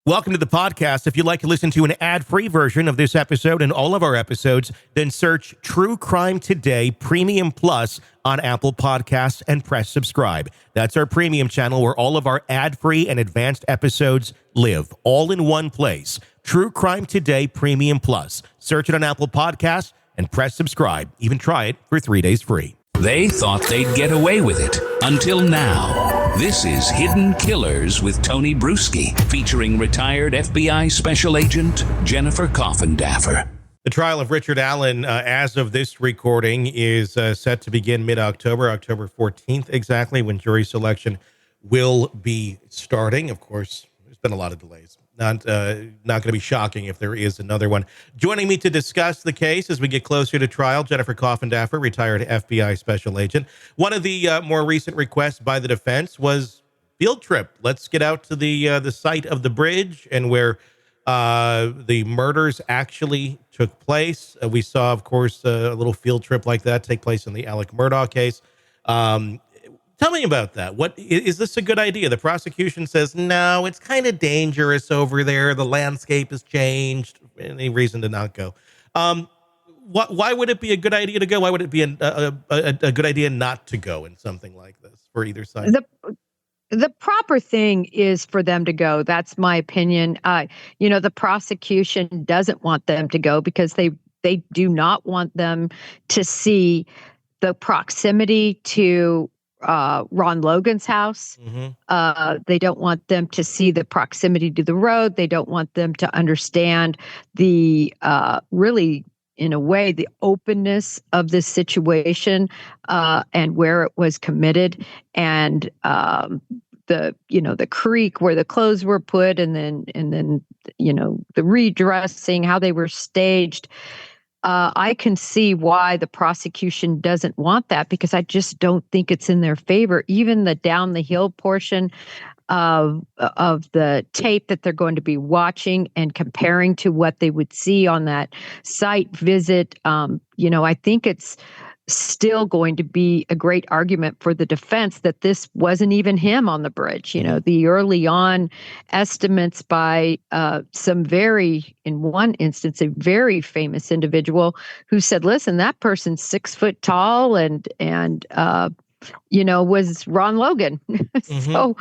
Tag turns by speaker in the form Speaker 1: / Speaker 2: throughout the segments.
Speaker 1: Welcome to the podcast. If you'd like to listen to an ad-free version of this episode and all of our episodes, then search True Crime Today Premium Plus on Apple Podcasts and press subscribe. That's our premium channel where all of our ad-free and advanced episodes live, all in one place. True Crime Today Premium Plus. Search it on Apple Podcasts and press subscribe. Even try it for 3 days free.
Speaker 2: They thought they'd get away with it until now. This is Hidden Killers with Tony Bruschi, featuring retired FBI Special Agent Jennifer Coffindaffer.
Speaker 1: The trial of Richard Allen, as of this recording, is set to begin mid-October, October 14th exactly, when jury selection will be starting. Of course, there's been a lot of delays. Not going to be shocking if there is another one. Joining me to discuss the case as we get closer to trial, Jennifer Coffindaffer, retired FBI Special Agent. One of the more recent requests by the defense was field trip. Let's get out to the site of the bridge and where the murders actually took place. We saw, of course, a little field trip like that take place in the Alec Murdaugh case. Tell me about that. What is this a good idea? The prosecution says, no, it's kind of dangerous over there. The landscape has changed. Any reason to not go? Why would it be a good idea to go? Why would it be a good idea not to go in something like this for either side?
Speaker 3: The proper thing is for them to go. That's my opinion. The prosecution doesn't want them to go because they do not want them to see the proximity to Ron Logan's house. Mm-hmm. They don't want them to see the proximity to the road. They don't want them to understand the really, in a way, the openness of this situation and where it was committed, and the creek where the clothes were put, and then the redressing, how they were staged. I can see why the prosecution doesn't want that, because I just don't think it's in their favor. Even the down the hill portion of the tape that they're going to be watching and comparing to what they would see on that site visit, I think it's still going to be a great argument for the defense that this wasn't even him on the bridge. The early on estimates by in one instance, a very famous individual who said, listen, that person's 6 foot tall and was Ron Logan. Mm-hmm. So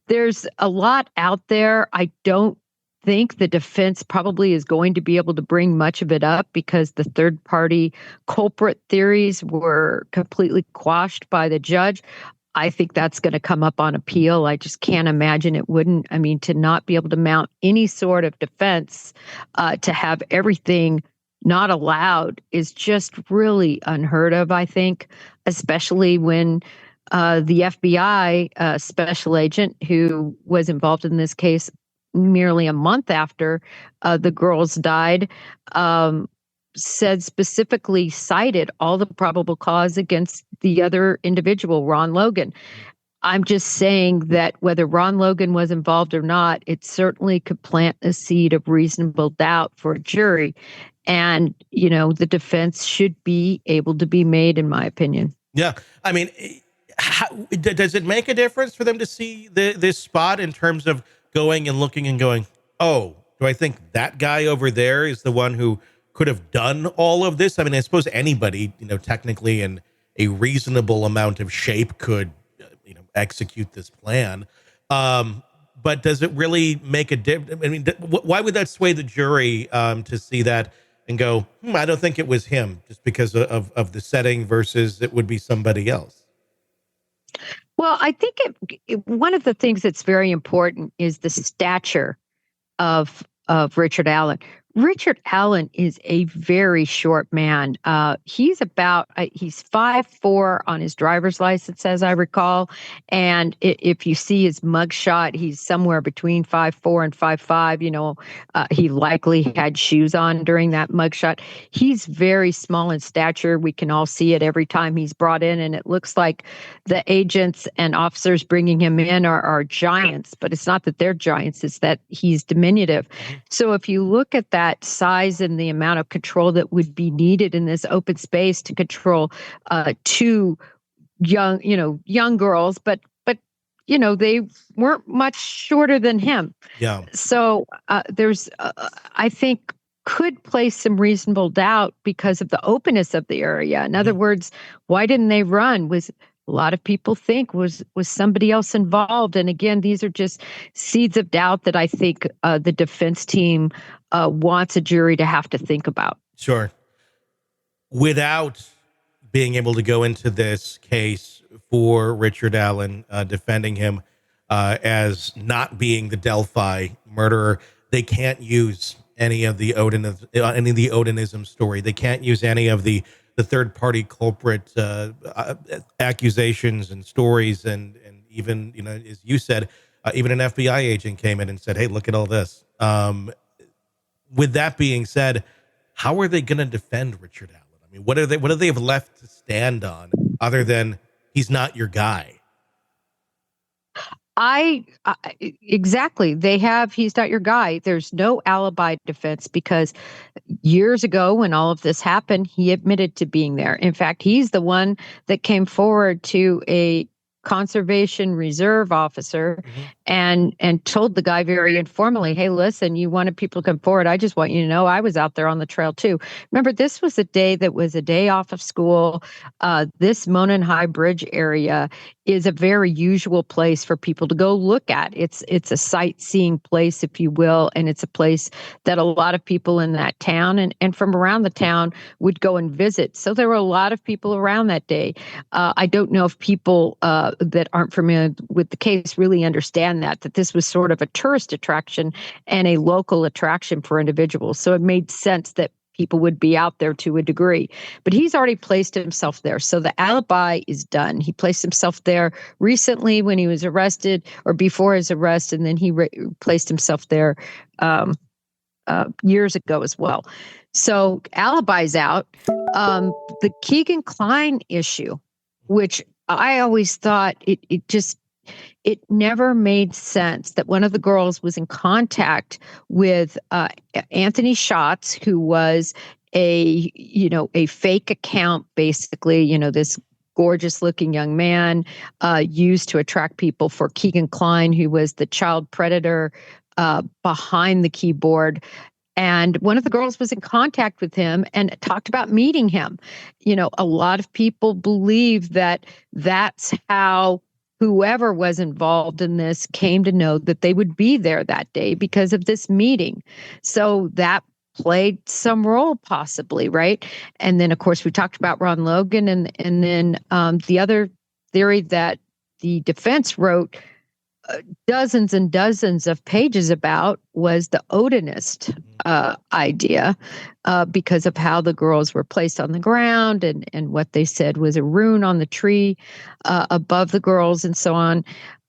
Speaker 3: there's a lot out there. I don't think the defense probably is going to be able to bring much of it up because the third party culprit theories were completely quashed by the judge. I think that's going to come up on appeal. I just can't imagine it wouldn't. I mean, to not be able to mount any sort of defense, to have everything not allowed is just really unheard of, I think, especially when the FBI special agent who was involved in this case merely a month after the girls died, cited all the probable cause against the other individual, Ron Logan. I'm just saying that whether Ron Logan was involved or not, it certainly could plant a seed of reasonable doubt for a jury. And, the defense should be able to be made, in my opinion.
Speaker 1: Yeah. I mean, does it make a difference for them to see this spot in terms of going and looking and going, oh, do I think that guy over there is the one who could have done all of this? I mean, I suppose anybody, technically in a reasonable amount of shape could, execute this plan. But does it really make a difference? I mean, why would that sway the jury to see that and go, I don't think it was him, just because of the setting versus it would be somebody else?
Speaker 3: Well, I think one of the things that's very important is the stature of Richard Allen. Richard Allen is a very short man. He's 5'4" on his driver's license, as I recall. And if you see his mugshot, he's somewhere between 5'4" and 5'5". He likely had shoes on during that mugshot. He's very small in stature. We can all see it every time he's brought in. And it looks like the agents and officers bringing him in are giants. But it's not that they're giants, it's that he's diminutive. So if you look at that size and the amount of control that would be needed in this open space to control two young girls, but they weren't much shorter than him.
Speaker 1: Yeah.
Speaker 3: So there's, I think, could place some reasonable doubt because of the openness of the area. In other words, why didn't they run? Was a lot of people think was somebody else involved. And again, these are just seeds of doubt that I think the defense team wants a jury to have to think about.
Speaker 1: Sure. Without being able to go into this case for Richard Allen, defending him as not being the Delphi murderer, they can't use any of the Odinism story. They can't use any of the third-party culprit accusations and stories, and even, as you said, even an FBI agent came in and said, "Hey, look at all this." With that being said, how are they going to defend Richard Allen? I mean, what do they have left to stand on other than he's not your guy?
Speaker 3: Exactly. He's not your guy. There's no alibi defense because years ago when all of this happened, he admitted to being there. In fact, he's the one that came forward to a conservation reserve officer and told the guy very informally, "Hey, listen, you wanted people to come forward. I just want you to know I was out there on the trail too." Remember, this was a day that was a day off of school. This Monon High Bridge area is a very usual place for people to go look at. It's a sightseeing place, if you will, and it's a place that a lot of people in that town and from around the town would go and visit. So there were a lot of people around that day. I don't know if people that aren't familiar with the case really understand that this was sort of a tourist attraction and a local attraction for individuals. So it made sense that people would be out there to a degree. But he's already placed himself there. So the alibi is done. He placed himself there recently when he was arrested or before his arrest, and then he placed himself there years ago as well. So alibi's out. The Keegan Kline issue, which I always thought it never made sense that one of the girls was in contact with Anthony Schatz, who was a fake account, basically, this gorgeous looking young man used to attract people for Keegan Kline, who was the child predator behind the keyboard. And one of the girls was in contact with him and talked about meeting him. A lot of people believe that that's how whoever was involved in this came to know that they would be there that day because of this meeting. So that played some role possibly, right? And then, of course, we talked about Ron Logan. And then the other theory that the defense wrote dozens and dozens of pages about was the Odinist idea because of how the girls were placed on the ground and what they said was a rune on the tree above the girls and so on.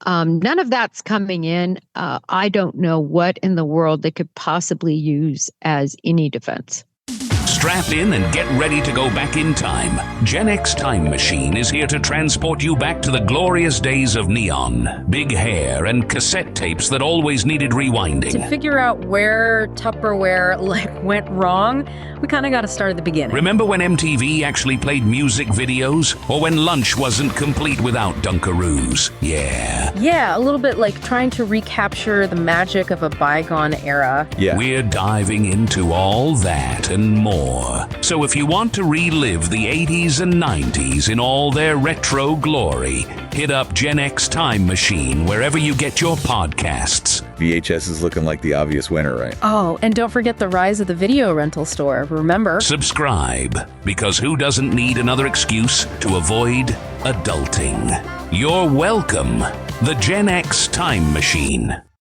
Speaker 3: None of that's coming in. I don't know what in the world they could possibly use as any defense.
Speaker 2: Strap in and get ready to go back in time. Gen X Time Machine is here to transport you back to the glorious days of neon, big hair, and cassette tapes that always needed rewinding.
Speaker 4: To figure out where Tupperware went wrong, we kind of got to start at the beginning.
Speaker 2: Remember when MTV actually played music videos? Or when lunch wasn't complete without Dunkaroos? Yeah.
Speaker 4: Yeah, a little bit like trying to recapture the magic of a bygone era.
Speaker 2: Yeah. We're diving into all that and more. So if you want to relive the 80s and 90s in all their retro glory, hit up Gen X Time Machine wherever you get your podcasts.
Speaker 5: VHS is looking like the obvious winner, right?
Speaker 4: Oh, and don't forget the rise of the video rental store. Remember?
Speaker 2: Subscribe, because who doesn't need another excuse to avoid adulting? You're welcome. The Gen X Time Machine.